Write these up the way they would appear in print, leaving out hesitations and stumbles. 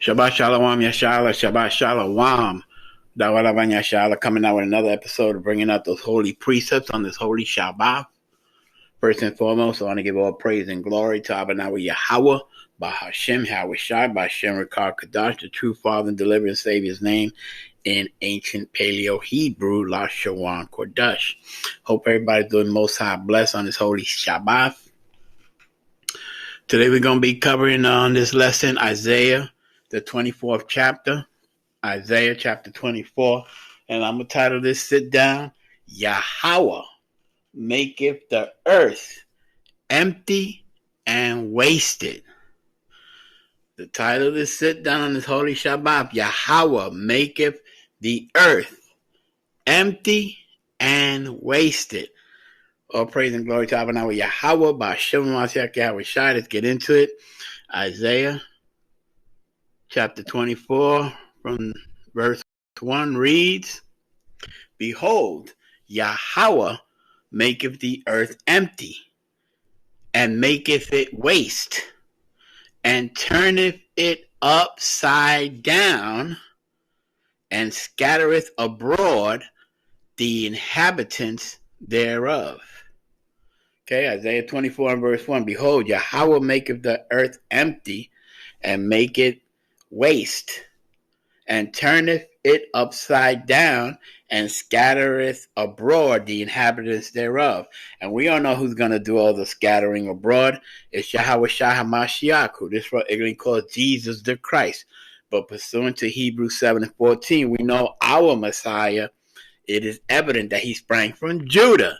Shabbat Shalom, Yashala, Shabbat Shalom. Dawalaban Yashala coming out with another episode of bringing out those holy precepts on this holy Shabbat. First and foremost, I want to give all praise and glory to Abanawa Yahweh, by Hashem, Hawashai, by Hashem Rekar Kadash, the true Father and Deliverer and Savior's name in ancient Paleo Hebrew, Lashawan Kodash. Hope everybody's doing most high blessed on this holy Shabbat. Today we're going to be covering on this lesson Isaiah, the 24th chapter, Isaiah chapter 24, and I'm going to title this, Sit Down, Yahweh maketh the earth empty and wasted. The title of this, Sit Down on this holy Shabbat, Yahweh maketh the earth empty and wasted. All praise and glory to Abba Yahweh, by Hashem Mashiach Yahweh Shai. Let's get into it. Isaiah chapter 24 from verse 1 reads, Behold, Yahweh maketh the earth empty, and maketh it waste, and turneth it upside down, and scattereth abroad the inhabitants thereof. Okay, Isaiah 24 and verse 1. Behold, Yahweh maketh the earth empty, and make it waste, and turneth it upside down, and scattereth abroad the inhabitants thereof. And we all know who's going to do all the scattering abroad. It's Yahweh Shai HaMashiach, who this is what England calls Jesus the Christ. But pursuant to Hebrews 7 and 14, we know our Messiah, it is evident that he sprang from Judah.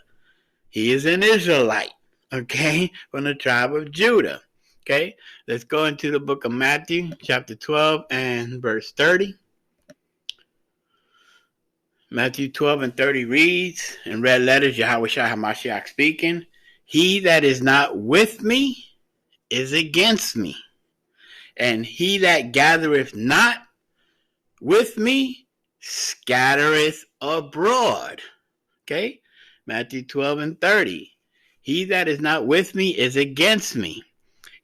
He is an Israelite, okay, from the tribe of Judah. Okay, let's go into the book of Matthew, chapter 12 and verse 30. Matthew 12 and 30 reads, in red letters, Yahweh Shai HaMashiach speaking, He that is not with me is against me, and he that gathereth not with me scattereth abroad. Okay, Matthew 12 and 30. He that is not with me is against me.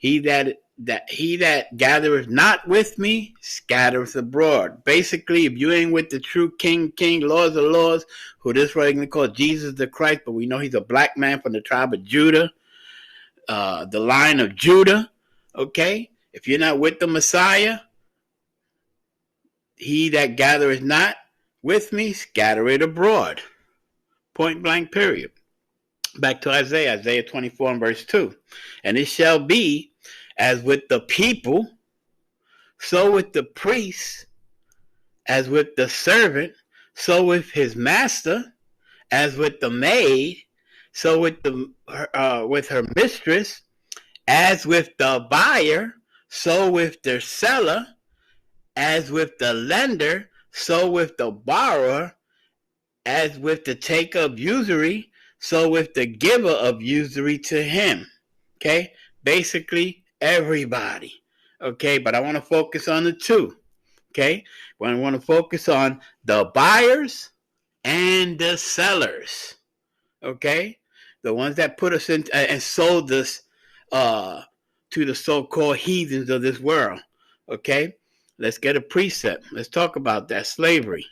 He that gathereth not with me scattereth abroad. Basically, if you ain't with the true King, Lords of Lords, who this way going to call Jesus the Christ, but we know he's a black man from the tribe of Judah, the line of Judah. Okay, if you're not with the Messiah, he that gathereth not with me scattereth abroad. Point blank, period. Back to Isaiah 24 and verse 2. And it shall be as with the people, so with the priest, as with the servant, so with his master, as with the maid, so with her mistress, as with the buyer, so with the seller, as with the lender, so with the borrower, as with the taker of usury, so with the giver of usury to him. Okay, basically everybody. Okay, but I want to focus on the two. Okay, I want to focus on the buyers and the sellers. Okay, the ones that put us in and sold us to the so-called heathens of this world. Okay, let's get a precept. Let's talk about that slavery.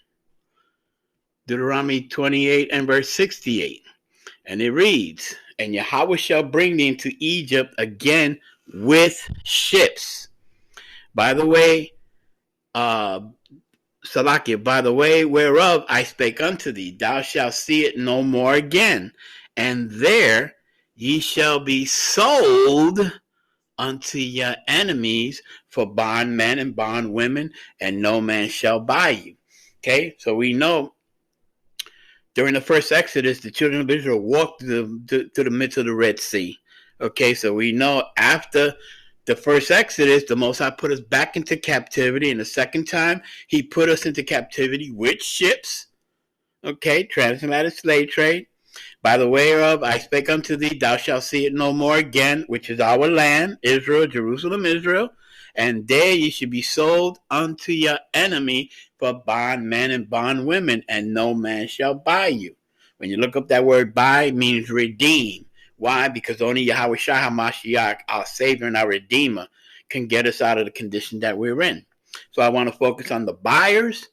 Deuteronomy 28 and verse 68. And it reads, And Yahweh shall bring thee into Egypt again with ships. By the way, Salakia, by the way whereof I spake unto thee, thou shalt see it no more again. And there ye shall be sold unto your enemies for bondmen and bondwomen, and no man shall buy you. Okay, so we know during the first Exodus, the children of Israel walked to the midst of the Red Sea. Okay, so we know after the first Exodus, the Most High put us back into captivity. And the second time, he put us into captivity with ships. Okay, transatlantic slave trade. By the way whereof I spake unto thee, thou shalt see it no more again, which is our land, Israel, Jerusalem, Israel. And there ye should be sold unto your enemy for bondmen and bondwomen, and no man shall buy you. When you look up that word buy, it means redeem. Why? Because only Yahweh Shai HaMashiach, our Savior and our Redeemer, can get us out of the condition that we're in. So I want to focus on the buyers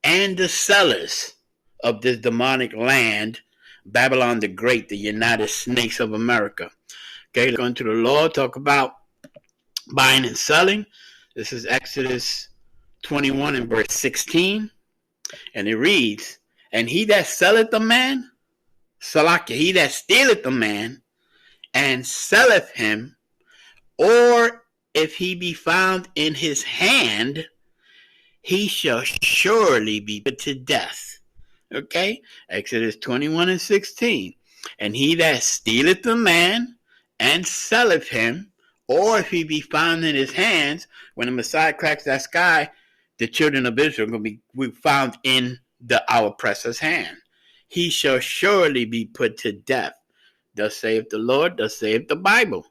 and the sellers of this demonic land, Babylon the Great, the United Snakes of America. Okay, let's go into the law, talk about buying and selling. This is Exodus 21 and verse 16. And it reads, and he that selleth a man, Salakia, he that stealeth a man, and selleth him, or if he be found in his hand, he shall surely be put to death. Okay? Exodus 21 and 16. And he that stealeth a man and selleth him, or if he be found in his hands, when the Messiah cracks that sky, the children of Israel are going to be found in our oppressor's hand. He shall surely be put to death. Thus saith the Lord, thus saith the Bible.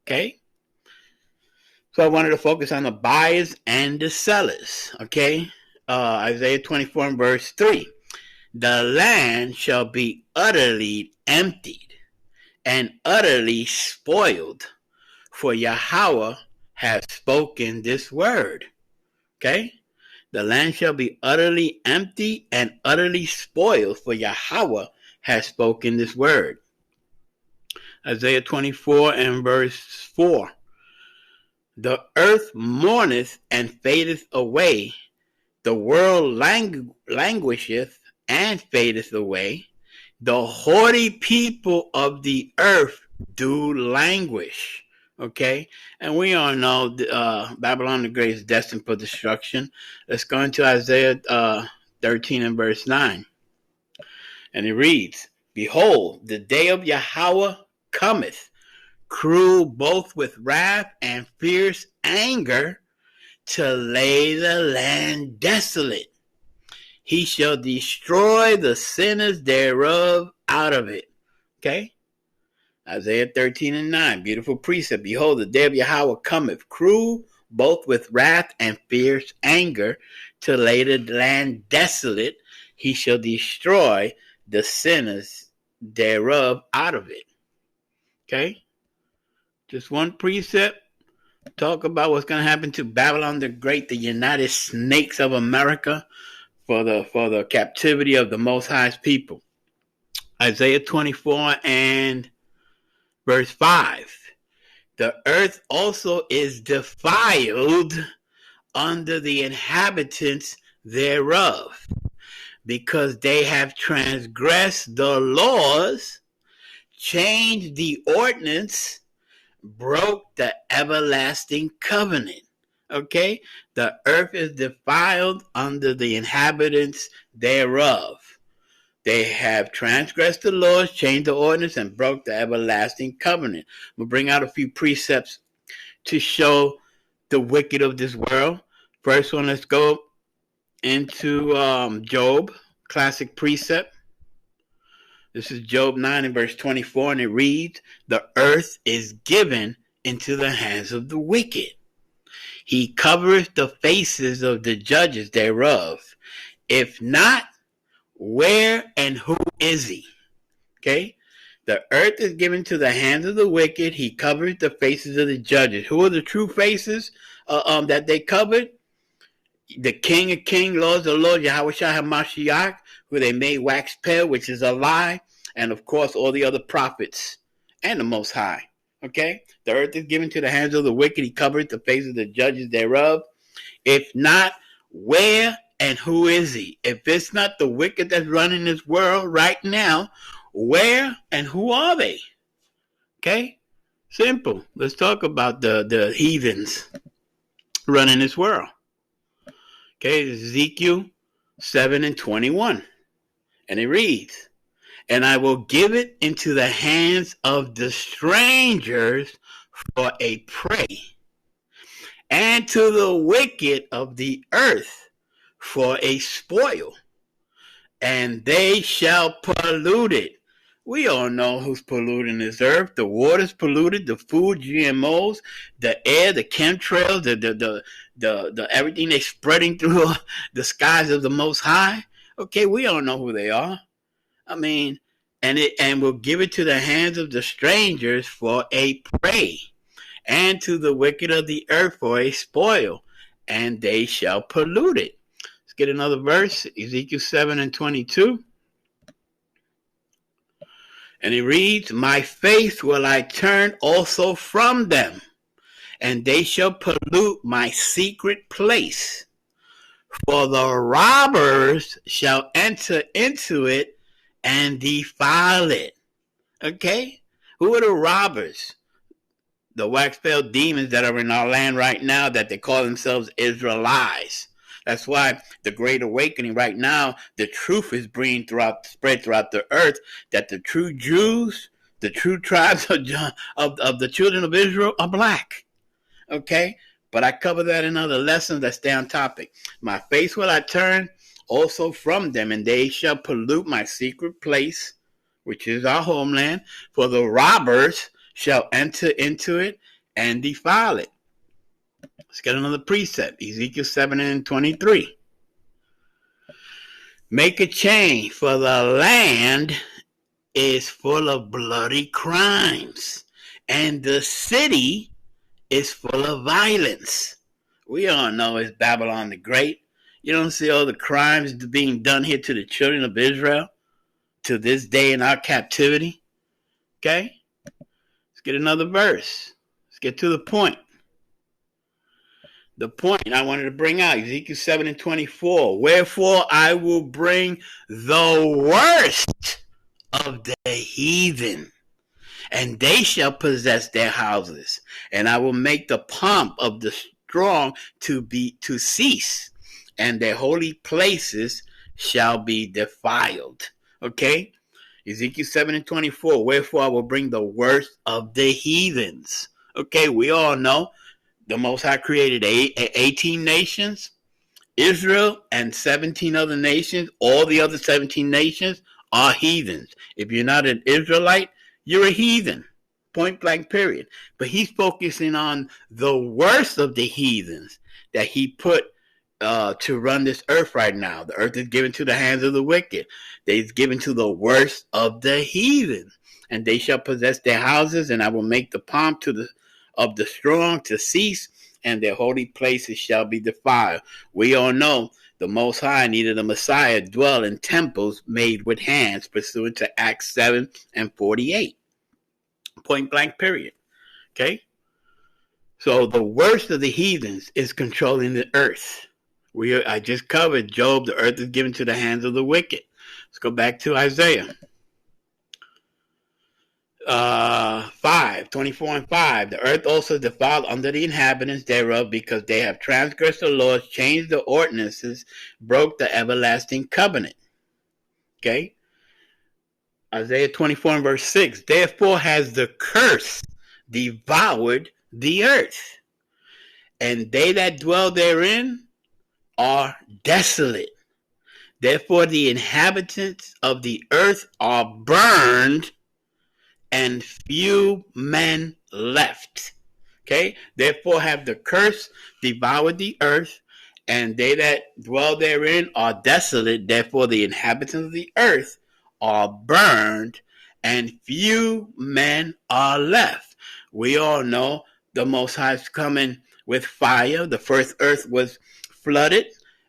Okay? So I wanted to focus on the buyers and the sellers. Okay? Isaiah 24 and verse 3. The land shall be utterly emptied and utterly spoiled, for Yahweh has spoken this word. Okay? The land shall be utterly empty and utterly spoiled, for Yahweh has spoken this word. Isaiah 24 and verse 4. The earth mourneth and fadeth away. The world languisheth and fadeth away. The haughty people of the earth do languish. Okay? And we all know Babylon the Great is destined for destruction. Let's go into Isaiah 13 and verse 9. And it reads, behold, the day of Yahweh cometh, cruel both with wrath and fierce anger, to lay the land desolate. He shall destroy the sinners thereof out of it. Okay? Isaiah 13 and 9, beautiful precept. Behold, the day of Yahweh cometh, cruel both with wrath and fierce anger, to lay the land desolate. He shall destroy the sinners thereof out of it. Okay? Just one precept. Talk about what's going to happen to Babylon the Great, the United Snakes of America, for the captivity of the Most High's people. Isaiah 24 and verse 5. The earth also is defiled under the inhabitants thereof, because they have transgressed the laws, changed the ordinance, broke the everlasting covenant. Okay? The earth is defiled under the inhabitants thereof. They have transgressed the laws, changed the ordinance, and broke the everlasting covenant. We'll bring out a few precepts to show the wicked of this world. First one, let's go into Job, classic precept. This is Job 9 and verse 24, and it reads, the earth is given into the hands of the wicked. He covereth the faces of the judges thereof. If not, where and who is he? Okay? The earth is given to the hands of the wicked. He covered the faces of the judges. Who are the true faces that they covered? The King of Kings, Lords of Lords, Yahweh Shai HaMashiach, who they made wax pale, which is a lie. And of course, all the other prophets and the Most High. Okay? The earth is given to the hands of the wicked. He covered the faces of the judges thereof. If not, where and who is he? If it's not the wicked that's running this world right now, where and who are they? Okay? Simple. Let's talk about the heathens running this world. Okay, Ezekiel 7 and 21. And it reads, and I will give it into the hands of the strangers for a prey, and to the wicked of the earth for a spoil, and they shall pollute it. We all know who's polluting this earth. The water's polluted, the food, GMOs, the air, the chemtrails, the everything they're spreading through the skies of the Most High. Okay, we all know who they are. I mean, and will give it to the hands of the strangers for a prey, and to the wicked of the earth for a spoil, and they shall pollute it. Let's get another verse, Ezekiel 7:22. And it reads, my face will I turn also from them, and they shall pollute my secret place. For the robbers shall enter into it and defile it. Okay? Who are the robbers? The wax-filled demons that are in our land right now that they call themselves Israelites. That's why the Great Awakening right now, the truth is being spread throughout the earth, that the true Jews, the true tribes of the children of Israel are black. Okay? But I cover that in other lessons that stay on topic. My face will I turn also from them, and they shall pollute my secret place, which is our homeland, for the robbers shall enter into it and defile it. Let's get another precept, Ezekiel 7:23. Make a change, for the land is full of bloody crimes, and the city is full of violence. We all know it's Babylon the Great. You don't see all the crimes being done here to the children of Israel to this day in our captivity. Okay? Let's get another verse. Let's get to the point. The point I wanted to bring out, Ezekiel 7:24. Wherefore I will bring the worst of the heathen, and they shall possess their houses, and I will make the pomp of the strong to cease, and their holy places shall be defiled. Okay? Ezekiel 7:24. Wherefore I will bring the worst of the heathens. Okay, we all know the Most High created 18 nations, Israel and 17 other nations. All the other 17 nations are heathens. If you're not an Israelite, you're a heathen. Point blank, period. But he's focusing on the worst of the heathens that he put to run this earth right now. The earth is given to the hands of the wicked. They're given to the worst of the heathen. And they shall possess their houses, and I will make the pomp of the strong to cease, and their holy places shall be defiled. We all know the Most High needed a Messiah dwell in temples made with hands, pursuant to Acts 7:48. Point blank, period. Okay? So the worst of the heathens is controlling the earth. I just covered Job. The earth is given to the hands of the wicked. Let's go back to Isaiah 5:24-5. The earth also defiled under the inhabitants thereof, because they have transgressed the laws, changed the ordinances, broke the everlasting covenant. Okay? Isaiah 24:6. Therefore has the curse devoured the earth, and they that dwell therein are desolate. Therefore the inhabitants of the earth are burned, and few men left. Okay? Therefore have the curse devoured the earth, and they that dwell therein are desolate. Therefore the inhabitants of the earth are burned, and few men are left. We all know the Most High is coming with fire. The first earth was flooded,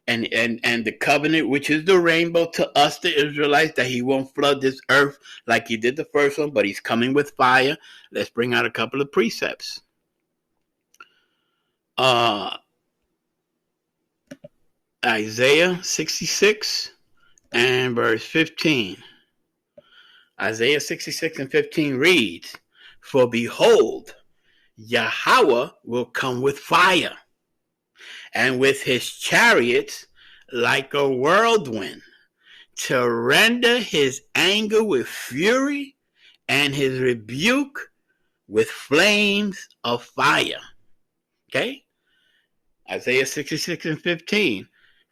and the covenant, which is the rainbow to us, the Israelites, that he won't flood this earth like he did the first one, but he's coming with fire. Let's bring out a couple of precepts. Isaiah 66 and verse 15. Isaiah 66:15 reads, for behold, Yahweh will come with fire, and with his chariots like a whirlwind, to render his anger with fury, and his rebuke with flames of fire. Okay? Isaiah 66:15.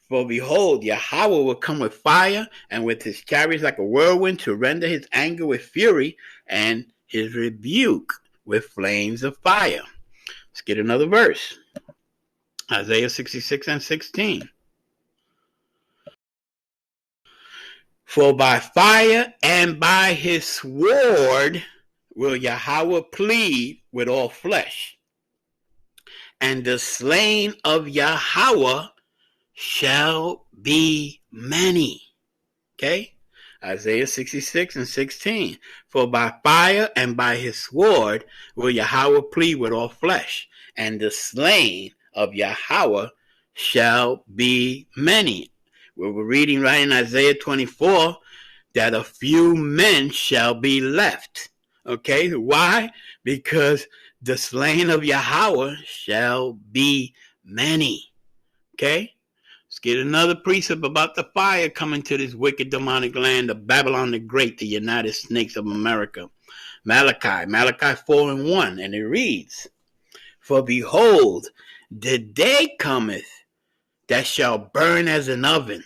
For behold, Yahweh will come with fire, and with his chariots like a whirlwind, to render his anger with fury, and his rebuke with flames of fire. Let's get another verse. Isaiah 66:16. For by fire and by his sword will Yahweh plead with all flesh, and the slain of Yahweh shall be many. Okay? Isaiah 66 and 16. For by fire and by his sword will Yahweh plead with all flesh, and the slain of Yahweh shall be many. We're reading right in Isaiah 24 that a few men shall be left. Okay? Why? Because the slain of Yahweh shall be many. Okay? Let's get another precept about the fire coming to this wicked demonic land of Babylon the Great, the United Snakes of America. Malachi 4 and 1, and it reads, For behold, the day cometh that shall burn as an oven,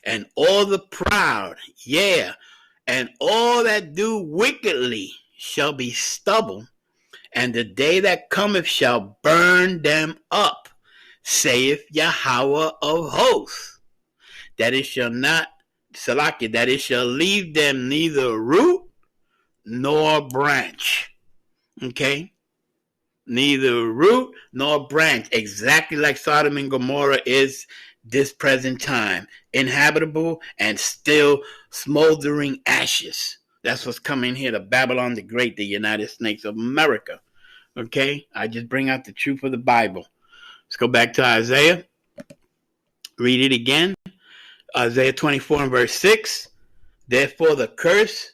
and all the proud, yea, and all that do wickedly shall be stubble, and the day that cometh shall burn them up, saith Yahweh of hosts, that it shall not, Salakia, that it shall leave them neither root nor branch. Okay? Neither root nor branch, exactly like Sodom and Gomorrah is this present time, inhabitable and still smoldering ashes. That's what's coming here to Babylon the Great, the United Snakes of America. Okay? I just bring out the truth of the Bible. Let's go back to Isaiah. Read it again. Isaiah 24 and verse 6. Therefore the curse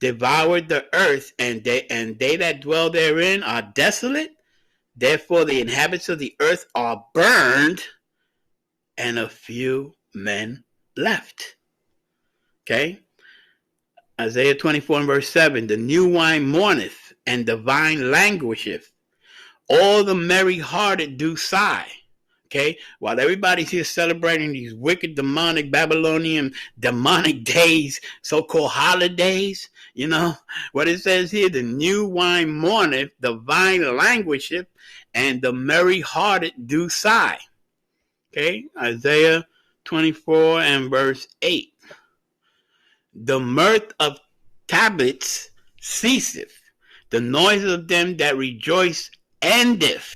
devoured the earth, and they that dwell therein are desolate. Therefore the inhabitants of the earth are burned, and a few men left. Okay? Isaiah 24 and verse 7. The new wine mourneth, and the vine languisheth. All the merry-hearted do sigh. Okay? While everybody's here celebrating these wicked, demonic, Babylonian, demonic days, so-called holidays, you know, what it says here, the new wine mourneth, the vine languisheth, and the merry-hearted do sigh. Okay? Isaiah 24 and verse 8. The mirth of tabrets ceaseth, the noise of them that rejoice endeth,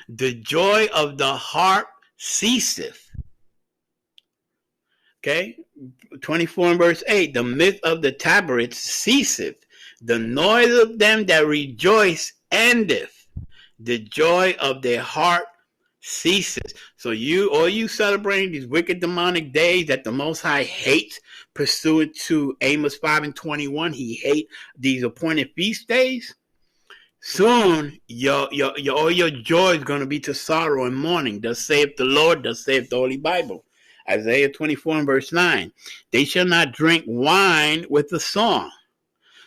the joy of the harp ceaseth. Okay? 24 and verse 8. The myth of the tabrets ceaseth, the noise of them that rejoice endeth, the joy of their heart ceases. So all you celebrating these wicked demonic days that the Most High hates, pursuant to Amos 5 and 21, he hates these appointed feast days. Soon, all your joy is going to be to sorrow and mourning. Thus saith the Lord, thus saith the Holy Bible. Isaiah 24 and verse 9. They shall not drink wine with a song.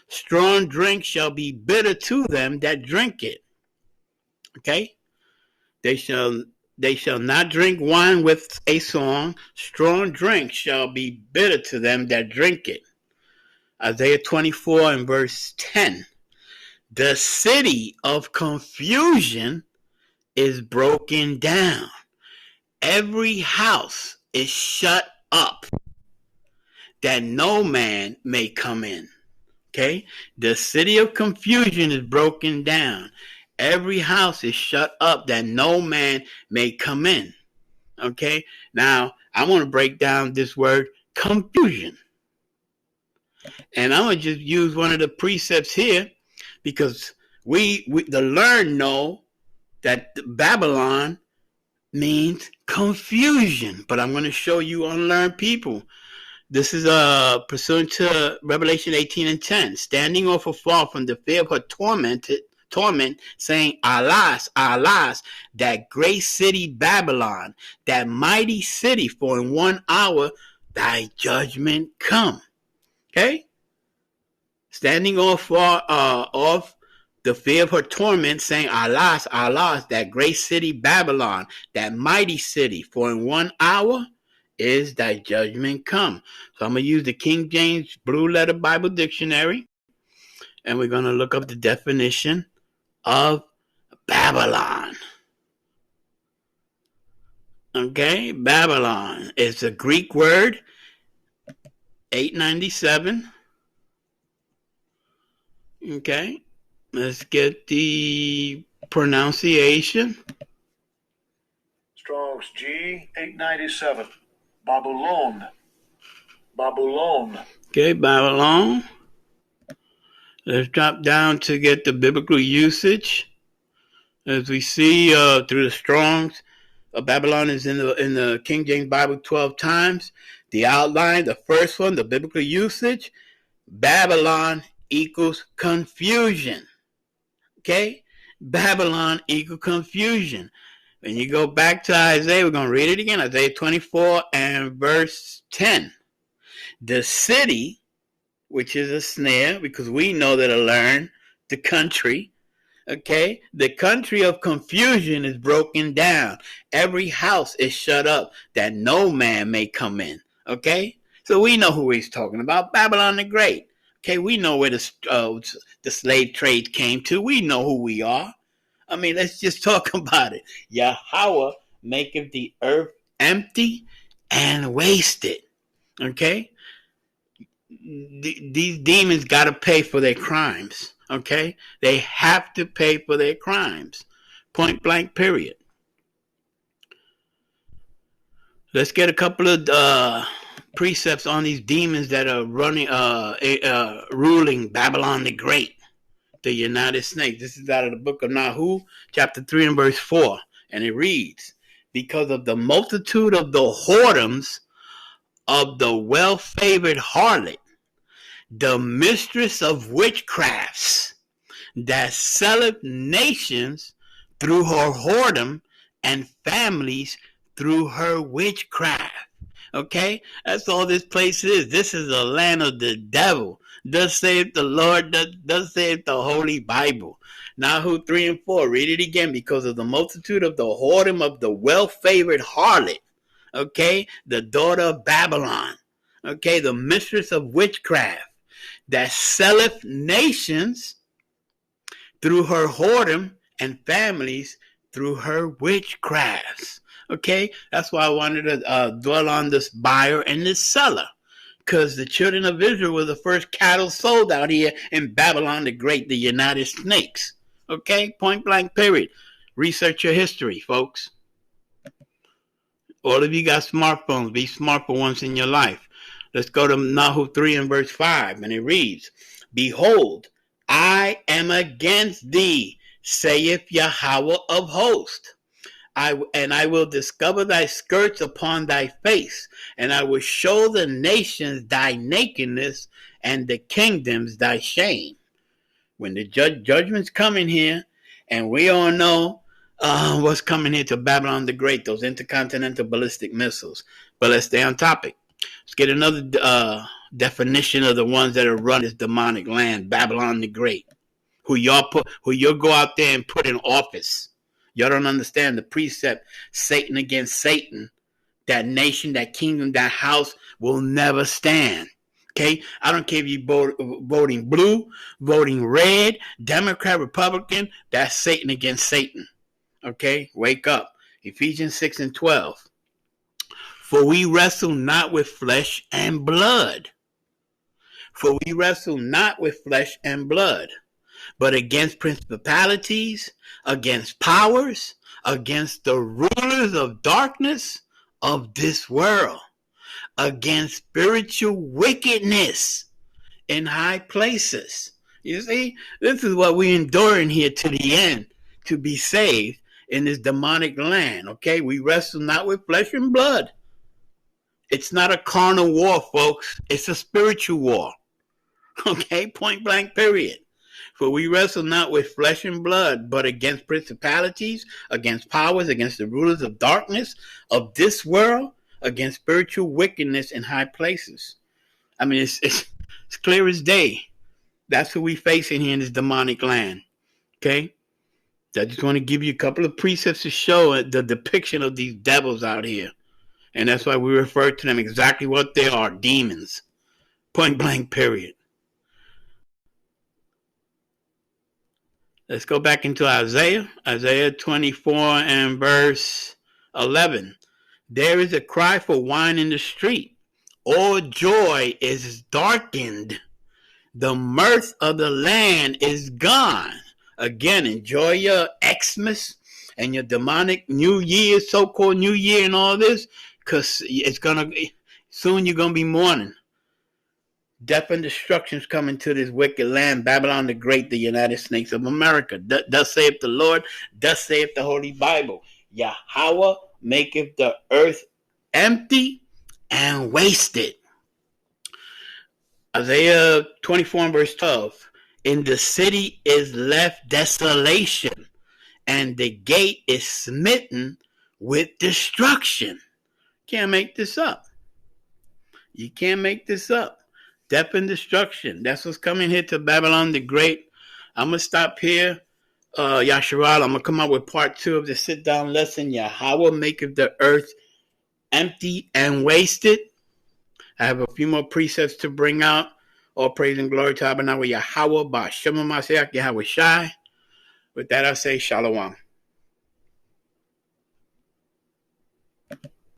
Strong drink shall be bitter to them that drink it. Okay? They shall not drink wine with a song. Strong drink shall be bitter to them that drink it. Isaiah 24 and verse 10. The city of confusion is broken down. Every house is shut up, that no man may come in. Okay? The city of confusion is broken down. Every house is shut up, that no man may come in. Okay? Now, I want to break down this word confusion. And I'm going to just use one of the precepts here, because we the learned know that Babylon means confusion. But I'm going to show you unlearned people. This is pursuant to Revelation 18 and 10. Standing off afar from the fear of her torment, saying, Alas, alas, that great city Babylon, that mighty city, for in 1 hour thy judgment come. Okay? Standing off the fear of her torment, saying, Alas, alas, that great city Babylon, that mighty city, for in 1 hour is thy judgment come. So I'm going to use the King James Blue Letter Bible Dictionary, and we're going to look up the definition of Babylon. Okay, Babylon is a Greek word, 897. Okay, let's get the pronunciation. Strong's G 897. Babylon. Babylon. Okay, Babylon. Let's drop down to get the biblical usage. As we see through the Strong's, Babylon is in the King James Bible 12 times. The outline, the first one, the biblical usage, Babylon equals confusion. Okay? Babylon equals confusion. When you go back to Isaiah, we're going to read it again. Isaiah 24 and verse 10. The city, which is a snare, because we know that it'll learn the country. Okay, the country of confusion is broken down. Every house is shut up that no man may come in. Okay, so we know who he's talking about, Babylon the Great. Okay, we know where the slave trade came to. We know who we are. I mean, let's just talk about it. Yahweh maketh the earth empty and wasted. Okay, these demons got to pay for their crimes. Okay, they have to pay for their crimes. Point blank, period. Let's get a couple of precepts on these demons that are running, ruling Babylon the Great, the United Snakes. This is out of the book of Nahu, chapter 3 and verse 4. And it reads, because of the multitude of the whoredoms of the well-favored harlot, the mistress of witchcrafts, that selleth nations through her whoredom and families through her witchcraft. Okay, that's all this place is. This is a land of the devil. Thus saith the Lord, thus saith the Holy Bible. Nahu 3 and 4, read it again. Because of the multitude of the whoredom of the well-favored harlot, okay, the daughter of Babylon, okay, the mistress of witchcraft, that selleth nations through her whoredom and families through her witchcrafts. Okay, that's why I wanted to dwell on this buyer and this seller, because the children of Israel were the first cattle sold out here in Babylon the Great, the United Snakes. Okay, point blank, period. Research your history, folks. All of you got smartphones. Be smart for once in your life. Let's go to Nahu 3 and verse 5, and it reads, behold, I am against thee, saith Yahweh of hosts. I will discover thy skirts upon thy face, and I will show the nations thy nakedness, and the kingdoms thy shame. When the judgment's coming here, and we all know what's coming here to Babylon the Great, those intercontinental ballistic missiles. But let's stay on topic. Let's get another definition of the ones that are run this demonic land, Babylon the Great, who you'll go out there and put in office. Y'all don't understand the precept, Satan against Satan. That nation, that kingdom, that house will never stand. Okay? I don't care if you voting blue, voting red, Democrat, Republican, that's Satan against Satan. Okay? Wake up. Ephesians 6 and 12. For we wrestle not with flesh and blood. For we wrestle not with flesh and blood, but against principalities, against powers, against the rulers of darkness of this world, against spiritual wickedness in high places. You see, this is what we're enduring here to the end to be saved in this demonic land. Okay, we wrestle not with flesh and blood. It's not a carnal war, folks. It's a spiritual war. Okay, point blank, period. For we wrestle not with flesh and blood, but against principalities, against powers, against the rulers of darkness of this world, against spiritual wickedness in high places. I mean, it's clear as day. That's who we facing here in this demonic land. Okay? I just want to give you a couple of precepts to show the depiction of these devils out here. And that's why we refer to them exactly what they are, demons. Point blank, period. Let's go back into Isaiah 24 and verse 11. There is a cry for wine in the street. All joy is darkened. The mirth of the land is gone. Again, enjoy your Xmas. and your demonic New Year, so-called New Year and all this, because soon you're going to be mourning. Death and destruction's coming to this wicked land, Babylon the Great, the United States of America. Thus saith the Lord, thus saith the Holy Bible. Yahweh maketh the earth empty and wasted. Isaiah 24 and verse 12. In the city is left desolation, and the gate is smitten with destruction. Can't make this up. You can't make this up. Death and destruction. That's what's coming here to Babylon the Great. I'm going to stop here. Yasharal, I'm going to come out with part 2 of the sit-down lesson. Yahweh maketh the earth empty and wasted. I have a few more precepts to bring out. All praise and glory to Abba Yahweh, Ba'Shem Mashiach, Yahweh Shai. With that, I say Shalom.